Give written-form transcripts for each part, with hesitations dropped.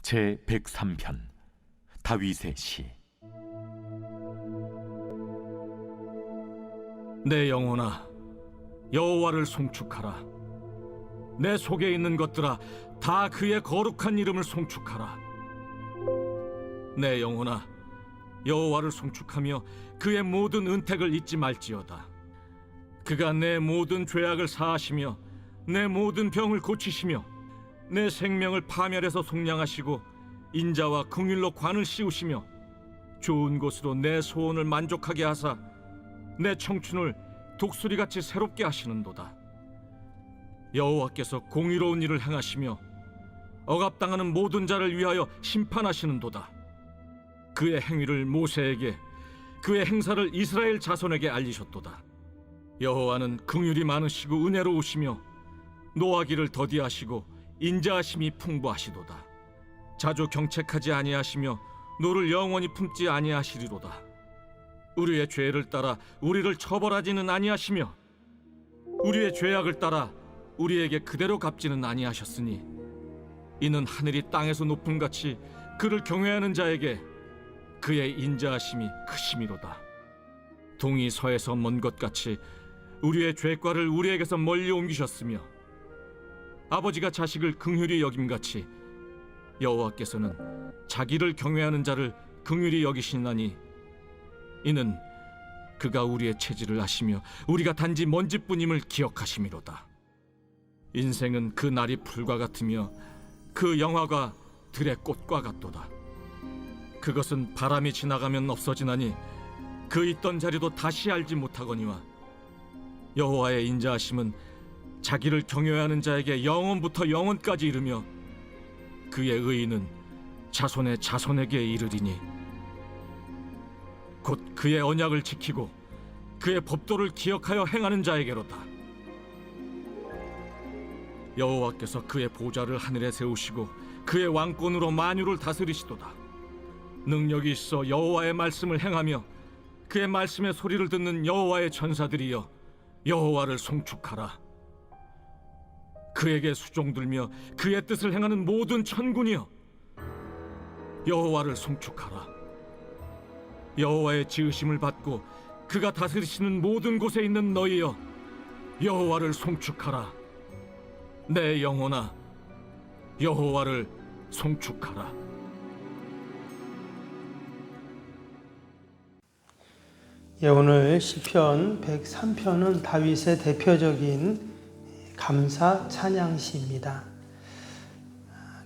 제 103편 다윗의 시. 내 영혼아, 여호와를 송축하라. 내 속에 있는 것들아, 다 그의 거룩한 이름을 송축하라. 내 영혼아, 여호와를 송축하며 그의 모든 은택을 잊지 말지어다. 그가 내 모든 죄악을 사하시며 내 모든 병을 고치시며 내 생명을 파멸해서 속량하시고 인자와 긍휼로 관을 씌우시며 좋은 곳으로 내 소원을 만족하게 하사 내 청춘을 독수리같이 새롭게 하시는도다. 여호와께서 공의로운 일을 행하시며 억압당하는 모든 자를 위하여 심판하시는도다. 그의 행위를 모세에게, 그의 행사를 이스라엘 자손에게 알리셨도다. 여호와는 긍휼이 많으시고 은혜로우시며 노하기를 더디하시고 인자하심이 풍부하시도다. 자주 경책하지 아니하시며 노를 영원히 품지 아니하시리로다. 우리의 죄를 따라 우리를 처벌하지는 아니하시며 우리의 죄악을 따라 우리에게 그대로 갚지는 아니하셨으니 이는 하늘이 땅에서 높음같이 그를 경외하는 자에게 그의 인자하심이 크심이로다. 동이 서에서 먼 것 같이 우리의 죄과를 우리에게서 멀리 옮기셨으며 아버지가 자식을 긍휼히 여김같이 여호와께서는 자기를 경외하는 자를 긍휼히 여기시나니 이는 그가 우리의 체질을 아시며 우리가 단지 먼지뿐임을 기억하심이로다. 인생은 그 날이 풀과 같으며 그 영화가 들의 꽃과 같도다. 그것은 바람이 지나가면 없어지나니 그 있던 자리도 다시 알지 못하거니와 여호와의 인자하심은 자기를 경외하는 자에게 영원부터 영원까지 이르며 그의 의의는 자손의 자손에게 이르리니 곧 그의 언약을 지키고 그의 법도를 기억하여 행하는 자에게로다. 여호와께서 그의 보좌를 하늘에 세우시고 그의 왕권으로 만유를 다스리시도다. 능력이 있어 여호와의 말씀을 행하며 그의 말씀의 소리를 듣는 여호와의 전사들이여 여호와를 송축하라. 그에게 수종들며 그의 뜻을 행하는 모든 천군이여 여호와를 송축하라. 여호와의 지으심을 받고 그가 다스리시는 모든 곳에 있는 너희여 여호와를 송축하라. 내 영혼아, 여호와를 송축하라. 오늘 시편 103편은 다윗의 대표적인 감사 찬양시입니다.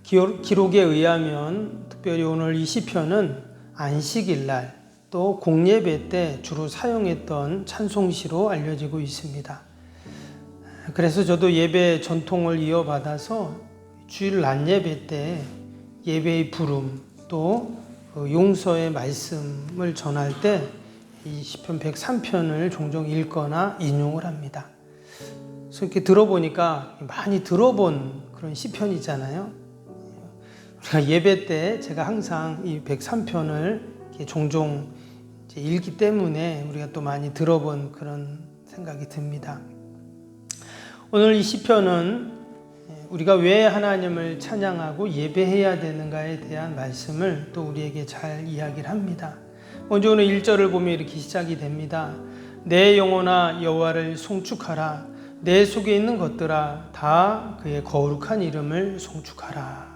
기록에 의하면 특별히 오늘 이 시편은 안식일날 또 공예배 때 주로 사용했던 찬송시로 알려지고 있습니다. 그래서 저도 예배 전통을 이어받아서 주일 낮 예배 때 예배의 부름 또 용서의 말씀을 전할 때 이 시편 103편을 종종 읽거나 인용을 합니다. 그래서 이렇게 들어보니까 많이 들어본 그런 시편이잖아요. 우리가 예배 때 제가 항상 이 103편을 종종 읽기 때문에 우리가 또 많이 들어본 그런 생각이 듭니다. 오늘 이 시편은 우리가 왜 하나님을 찬양하고 예배해야 되는가에 대한 말씀을 또 우리에게 잘 이야기를 합니다. 먼저 오늘 1절을 보면 이렇게 시작이 됩니다. 내 영혼아 여호와를 송축하라. 내 속에 있는 것들아 다 그의 거룩한 이름을 송축하라.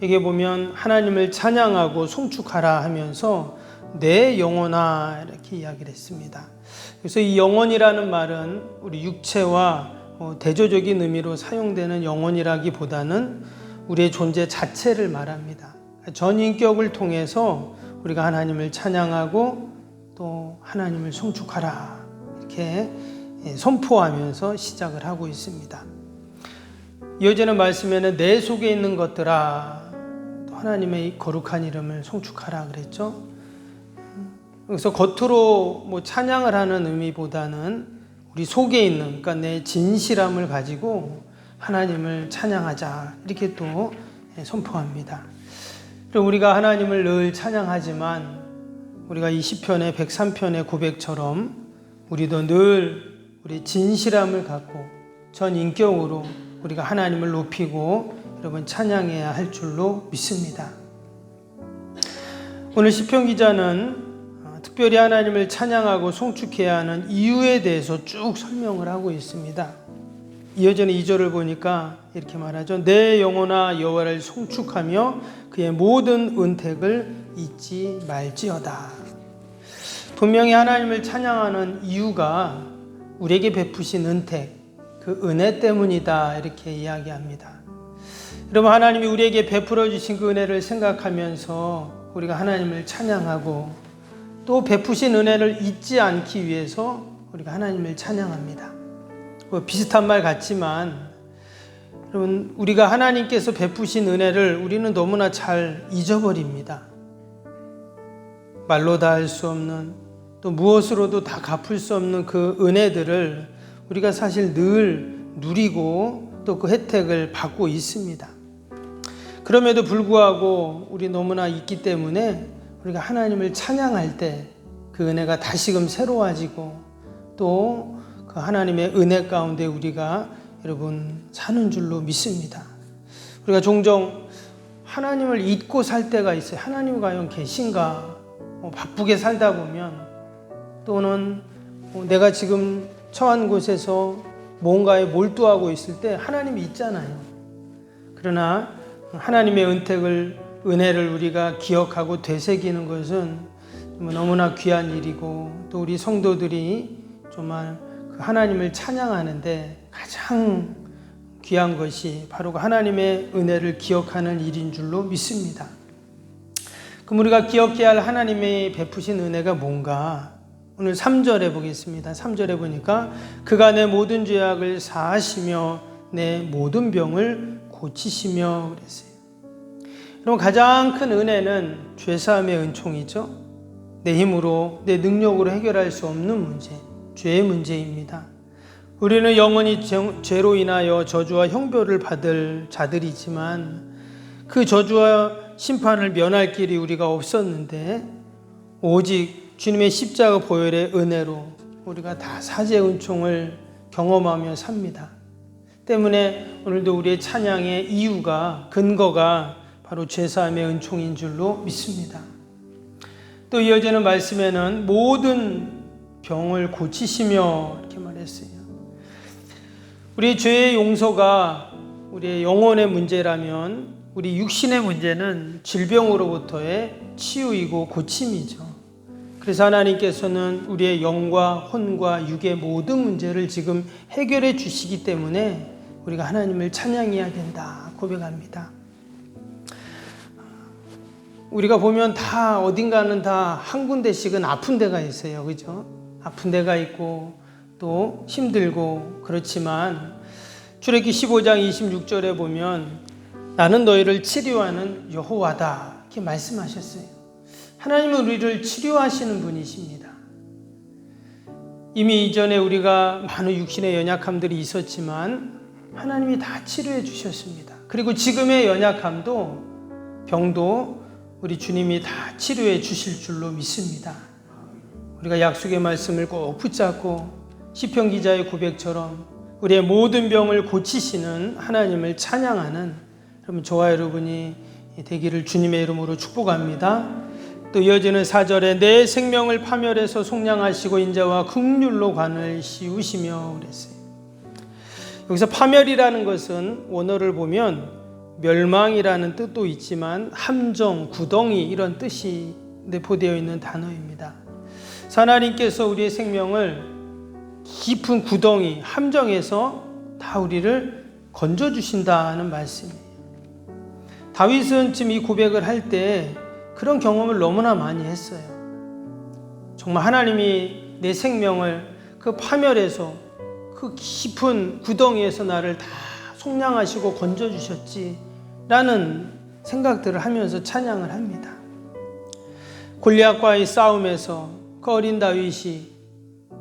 여기 보면 하나님을 찬양하고 송축하라 하면서 내 영혼아 이렇게 이야기를 했습니다. 그래서 이 영혼이라는 말은 우리 육체와 대조적인 의미로 사용되는 영혼이라기보다는 우리의 존재 자체를 말합니다. 전인격을 통해서 우리가 하나님을 찬양하고 또 하나님을 송축하라 이렇게 선포하면서 시작을 하고 있습니다. 이어지는 말씀에는 내 속에 있는 것들아 또 하나님의 거룩한 이름을 송축하라 그랬죠. 그래서 겉으로 찬양을 하는 의미보다는 우리 속에 있는 그러니까 내 진실함을 가지고 하나님을 찬양하자 이렇게 또 선포합니다. 우리가 하나님을 늘 찬양하지만 우리가 이 시편의 103편의 고백처럼 우리도 늘 우리 진실함을 갖고 전 인격으로 우리가 하나님을 높이고 여러분 찬양해야 할 줄로 믿습니다. 오늘 시편 기자는 특별히 하나님을 찬양하고 송축해야 하는 이유에 대해서 쭉 설명을 하고 있습니다. 이어지는 2절을 보니까 이렇게 말하죠. 내 영혼아 여호와를 송축하며 그의 모든 은택을 잊지 말지어다. 분명히 하나님을 찬양하는 이유가 우리에게 베푸신 은택, 그 은혜 때문이다 이렇게 이야기합니다. 여러분, 하나님이 우리에게 베풀어 주신 그 은혜를 생각하면서 우리가 하나님을 찬양하고 또 베푸신 은혜를 잊지 않기 위해서 우리가 하나님을 찬양합니다. 비슷한 말 같지만 여러분, 우리가 하나님께서 베푸신 은혜를 우리는 너무나 잘 잊어버립니다. 말로 다 할 수 없는, 또 무엇으로도 다 갚을 수 없는 그 은혜들을 우리가 사실 늘 누리고 또 그 혜택을 받고 있습니다. 그럼에도 불구하고 우리 너무나 있기 때문에 우리가 하나님을 찬양할 때 그 은혜가 다시금 새로워지고 또 그 하나님의 은혜 가운데 우리가 여러분 사는 줄로 믿습니다. 우리가 종종 하나님을 잊고 살 때가 있어요. 하나님 과연 계신가? 바쁘게 살다 보면 또는 내가 지금 처한 곳에서 뭔가에 몰두하고 있을 때 하나님이 있잖아요. 그러나 하나님의 은혜를 우리가 기억하고 되새기는 것은 너무나 귀한 일이고 또 우리 성도들이 정말 그 하나님을 찬양하는데 가장 귀한 것이 바로 그 하나님의 은혜를 기억하는 일인 줄로 믿습니다. 그럼 우리가 기억해야 할 하나님의 베푸신 은혜가 뭔가? 오늘 3절에 보겠습니다. 3절에 보니까 그가 내 모든 죄악을 사하시며 내 모든 병을 고치시며 그랬어요. 그럼 가장 큰 은혜는 죄사함의 은총이죠. 내 힘으로, 내 능력으로 해결할 수 없는 문제, 죄의 문제입니다. 우리는 영원히 죄로 인하여 저주와 형벌을 받을 자들이지만 그 저주와 심판을 면할 길이 우리가 없었는데 오직 주님의 십자가 보혈의 은혜로 우리가 다 사죄의 은총을 경험하며 삽니다. 때문에 오늘도 우리의 찬양의 이유가, 근거가 바로 죄사함의 은총인 줄로 믿습니다. 또 이어지는 말씀에는 모든 병을 고치시며 이렇게 말했어요. 우리 죄의 용서가 우리의 영혼의 문제라면 우리 육신의 문제는 질병으로부터의 치유이고 고침이죠. 그래서 하나님께서는 우리의 영과 혼과 육의 모든 문제를 지금 해결해 주시기 때문에 우리가 하나님을 찬양해야 된다 고백합니다. 우리가 보면 다 어딘가는 다 한 군데씩은 아픈 데가 있어요. 그죠? 아픈 데가 있고 또 힘들고 그렇지만 출애굽기 15장 26절에 보면 나는 너희를 치료하는 여호와다 이렇게 말씀하셨어요. 하나님은 우리를 치료하시는 분이십니다. 이미 이전에 우리가 많은 육신의 연약함들이 있었지만 하나님이 다 치료해 주셨습니다. 그리고 지금의 연약함도 병도 우리 주님이 다 치료해 주실 줄로 믿습니다. 우리가 약속의 말씀을 꼭 붙잡고 시편 기자의 고백처럼 우리의 모든 병을 고치시는 하나님을 찬양하는 여러분 저와 여러분이 되기를 주님의 이름으로 축복합니다. 또 이어지는 4절에 내 생명을 파멸해서 속량하시고 인자와 긍휼로 관을 씌우시며 그랬어요. 여기서 파멸이라는 것은 원어를 보면 멸망이라는 뜻도 있지만 함정, 구덩이 이런 뜻이 내포되어 있는 단어입니다. 하나님께서 우리의 생명을 깊은 구덩이, 함정에서 다 우리를 건져주신다는 말씀이에요. 다윗은 지금 이 고백을 할 때 그런 경험을 너무나 많이 했어요. 정말 하나님이 내 생명을 그 파멸에서 그 깊은 구덩이에서 나를 다 속량하시고 건져주셨지 라는 생각들을 하면서 찬양을 합니다. 골리앗과의 싸움에서 그 어린 다윗이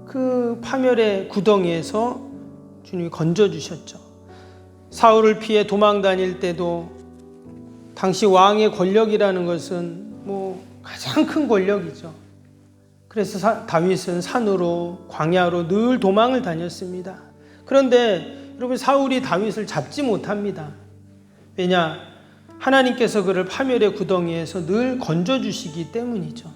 그 파멸의 구덩이에서 주님이 건져주셨죠. 사울을 피해 도망 다닐 때도 당시 왕의 권력이라는 것은 가장 큰 권력이죠. 그래서 다윗은 산으로 광야로 늘 도망을 다녔습니다. 그런데 여러분 사울이 다윗을 잡지 못합니다. 왜냐? 하나님께서 그를 파멸의 구덩이에서 늘 건져주시기 때문이죠.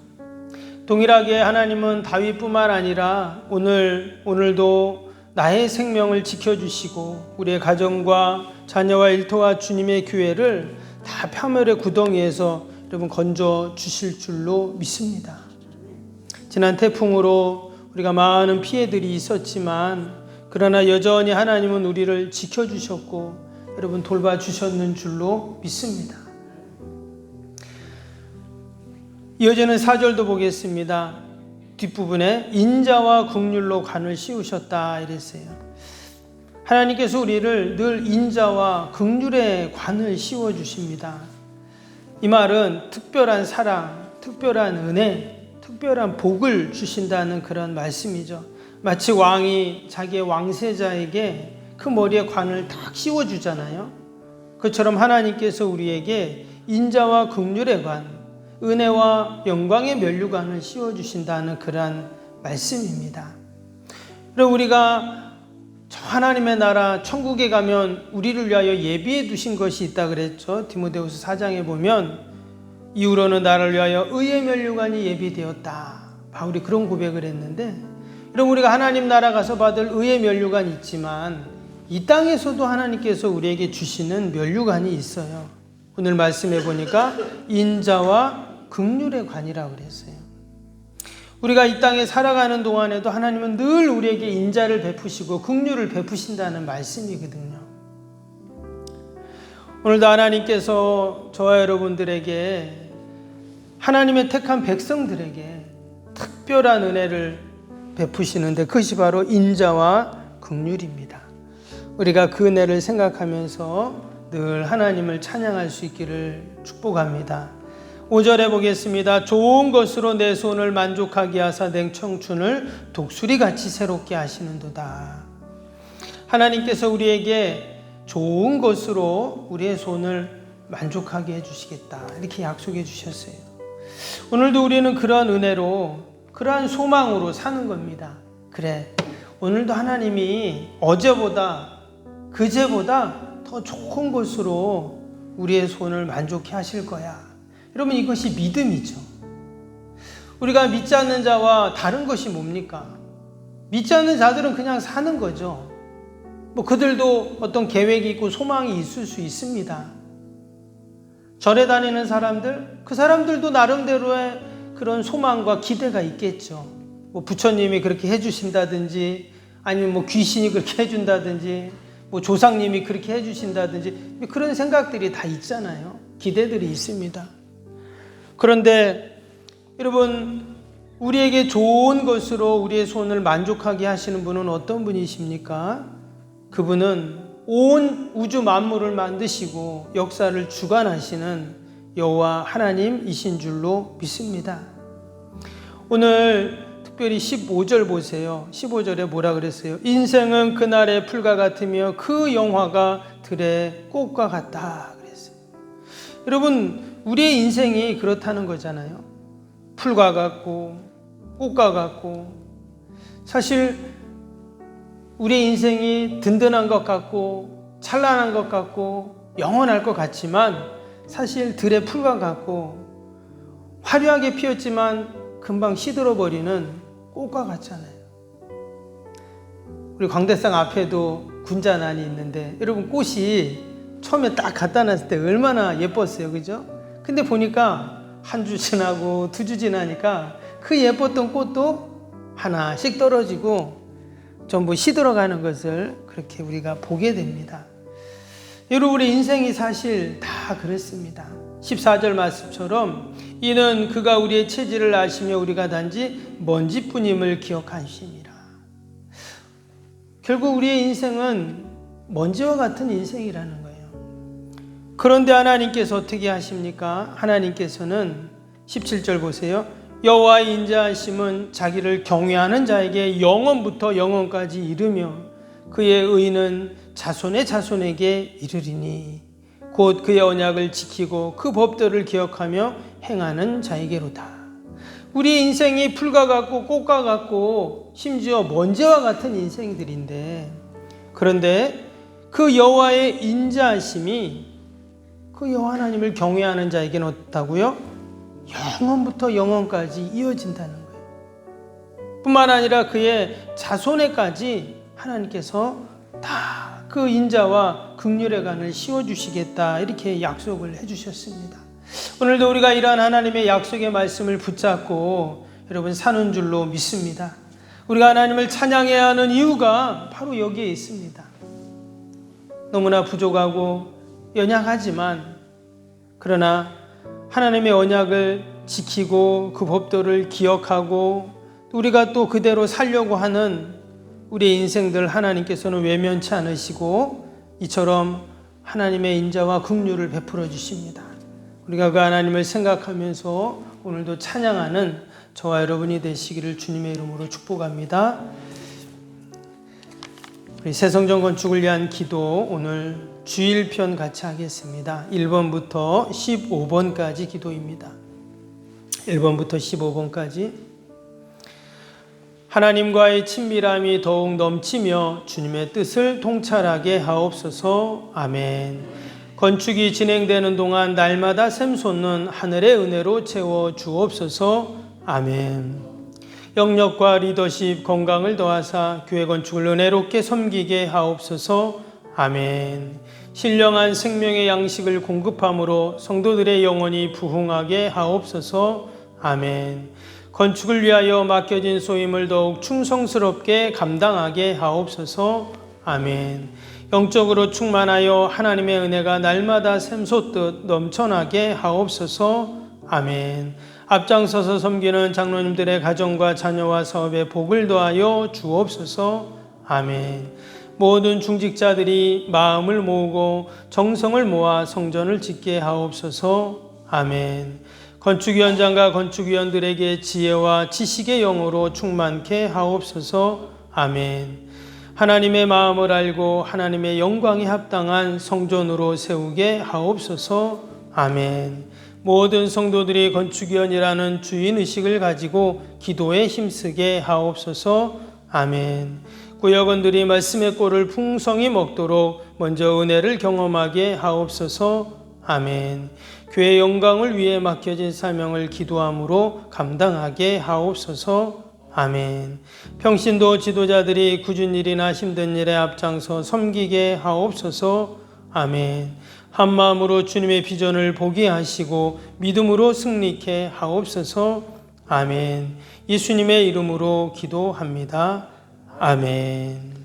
동일하게 하나님은 다윗뿐만 아니라 오늘도 나의 생명을 지켜주시고 우리의 가정과 자녀와 일터와 주님의 교회를 다 파멸의 구덩이에서 여러분 건져주실 줄로 믿습니다. 지난 태풍으로 우리가 많은 피해들이 있었지만 그러나 여전히 하나님은 우리를 지켜주셨고 여러분 돌봐주셨는 줄로 믿습니다. 이어지는 4절도 보겠습니다. 뒷부분에 인자와 긍휼로 관을 씌우셨다 이랬어요. 하나님께서 우리를 늘 인자와 긍휼의 관을 씌워주십니다. 이 말은 특별한 사랑, 특별한 은혜, 특별한 복을 주신다는 그런 말씀이죠. 마치 왕이 자기의 왕세자에게 그 머리에 관을 딱 씌워주잖아요. 그처럼 하나님께서 우리에게 인자와 긍휼의 관, 은혜와 영광의 면류관을 씌워주신다는 그러한 말씀입니다. 그리고 우리가 저 하나님의 나라 천국에 가면 우리를 위하여 예비해 두신 것이 있다 그랬죠. 디모데후서 4장에 보면 이후로는 나를 위하여 의의 면류관이 예비되었다. 바울이 그런 고백을 했는데 그럼 우리가 하나님 나라 가서 받을 의의 면류관이 있지만 이 땅에서도 하나님께서 우리에게 주시는 면류관이 있어요. 오늘 말씀해 보니까 인자와 긍휼의 관이라고 그랬어요. 우리가 이 땅에 살아가는 동안에도 하나님은 늘 우리에게 인자를 베푸시고 긍휼을 베푸신다는 말씀이거든요. 오늘도 하나님께서 저와 여러분들에게 하나님의 택한 백성들에게 특별한 은혜를 베푸시는데 그것이 바로 인자와 긍휼입니다. 우리가 그 은혜를 생각하면서 늘 하나님을 찬양할 수 있기를 축복합니다. 5절에 보겠습니다. 좋은 것으로 내 손을 만족하게 하사 내 청춘을 독수리같이 새롭게 하시는도다. 하나님께서 우리에게 좋은 것으로 우리의 손을 만족하게 해주시겠다 이렇게 약속해 주셨어요. 오늘도 우리는 그러한 은혜로 그러한 소망으로 사는 겁니다. 그래, 오늘도 하나님이 어제보다 그제보다 더 좋은 것으로 우리의 손을 만족해 하실 거야. 여러분 이것이 믿음이죠. 우리가 믿지 않는 자와 다른 것이 뭡니까? 믿지 않는 자들은 그냥 사는 거죠. 그들도 어떤 계획이 있고 소망이 있을 수 있습니다. 절에 다니는 사람들, 그 사람들도 나름대로의 그런 소망과 기대가 있겠죠. 부처님이 그렇게 해주신다든지 아니면 귀신이 그렇게 해준다든지 조상님이 그렇게 해주신다든지 그런 생각들이 다 있잖아요. 기대들이 있습니다. 그런데 여러분 우리에게 좋은 것으로 우리의 손을 만족하게 하시는 분은 어떤 분이십니까? 그분은 온 우주 만물을 만드시고 역사를 주관하시는 여호와 하나님이신 줄로 믿습니다. 오늘 특별히 15절 보세요. 15절에 뭐라 그랬어요? 인생은 그날의 풀과 같으며 그 영화가 들의 꽃과 같다 그랬어요. 여러분 우리의 인생이 그렇다는 거잖아요. 풀과 같고 꽃과 같고 사실 우리의 인생이 든든한 것 같고 찬란한 것 같고 영원할 것 같지만 사실 들의 풀과 같고 화려하게 피었지만 금방 시들어버리는 꽃과 같잖아요. 우리 광대상 앞에도 군자난이 있는데 여러분 꽃이 처음에 딱 갖다 놨을 때 얼마나 예뻤어요, 그죠? 근데 보니까 한 주 지나고 두 주 지나니까 그 예뻤던 꽃도 하나씩 떨어지고 전부 시들어가는 것을 그렇게 우리가 보게 됩니다. 여러분 우리 인생이 사실 다 그렇습니다. 14절 말씀처럼 이는 그가 우리의 체질을 아시며 우리가 단지 먼지뿐임을 기억하심이라. 결국 우리의 인생은 먼지와 같은 인생이라는 거예요. 그런데 하나님께서 어떻게 하십니까? 하나님께서는 17절 보세요. 여호와의 인자하심은 자기를 경외하는 자에게 영원부터 영원까지 이르며 그의 의는 자손의 자손에게 이르리니 곧 그의 언약을 지키고 그 법도를 기억하며 행하는 자에게로다. 우리 인생이 풀과 같고 꽃과 같고 심지어 먼지와 같은 인생들인데 그런데 그 여호와의 인자하심이 그 여호와 하나님을 경외하는 자에게는 어떻다고요? 영원부터 영원까지 이어진다는 거예요. 뿐만 아니라 그의 자손에까지 하나님께서 다 그 인자와 긍휼의 간을 씌워주시겠다, 이렇게 약속을 해주셨습니다. 오늘도 우리가 이러한 하나님의 약속의 말씀을 붙잡고 여러분 사는 줄로 믿습니다. 우리가 하나님을 찬양해야 하는 이유가 바로 여기에 있습니다. 너무나 부족하고 연약하지만, 그러나 하나님의 언약을 지키고 그 법도를 기억하고 우리가 또 그대로 살려고 하는 우리의 인생들 하나님께서는 외면치 않으시고 이처럼 하나님의 인자와 긍휼을 베풀어 주십니다. 우리가 그 하나님을 생각하면서 오늘도 찬양하는 저와 여러분이 되시기를 주님의 이름으로 축복합니다. 우리 새성전 건축을 위한 기도, 오늘 주일편 같이 하겠습니다. 1번부터 15번까지 기도입니다. 1번부터 15번까지. 하나님과의 친밀함이 더욱 넘치며 주님의 뜻을 통찰하게 하옵소서. 아멘. 건축이 진행되는 동안 날마다 샘솟는 하늘의 은혜로 채워 주옵소서. 아멘. 영역과 리더십, 건강을 더하사 교회 건축을 은혜롭게 섬기게 하옵소서. 아멘. 신령한 생명의 양식을 공급함으로 성도들의 영혼이 부흥하게 하옵소서. 아멘. 건축을 위하여 맡겨진 소임을 더욱 충성스럽게 감당하게 하옵소서. 아멘. 영적으로 충만하여 하나님의 은혜가 날마다 샘솟듯 넘쳐나게 하옵소서. 아멘. 앞장서서 섬기는 장로님들의 가정과 자녀와 사업에 복을 더하여 주옵소서. 아멘. 모든 중직자들이 마음을 모으고 정성을 모아 성전을 짓게 하옵소서. 아멘. 건축위원장과 건축위원들에게 지혜와 지식의 영으로 충만케 하옵소서. 아멘. 하나님의 마음을 알고 하나님의 영광에 합당한 성전으로 세우게 하옵소서. 아멘. 모든 성도들이 건축위원이라는 주인의식을 가지고 기도에 힘쓰게 하옵소서. 아멘. 구역원들이 말씀의 꼴을 풍성히 먹도록 먼저 은혜를 경험하게 하옵소서. 아멘. 교회 영광을 위해 맡겨진 사명을 기도함으로 감당하게 하옵소서. 아멘. 평신도 지도자들이 굳은 일이나 힘든 일에 앞장서 섬기게 하옵소서. 아멘. 한 마음으로 주님의 비전을 보게 하시고 믿음으로 승리케 하옵소서. 아멘. 예수님의 이름으로 기도합니다. 아멘.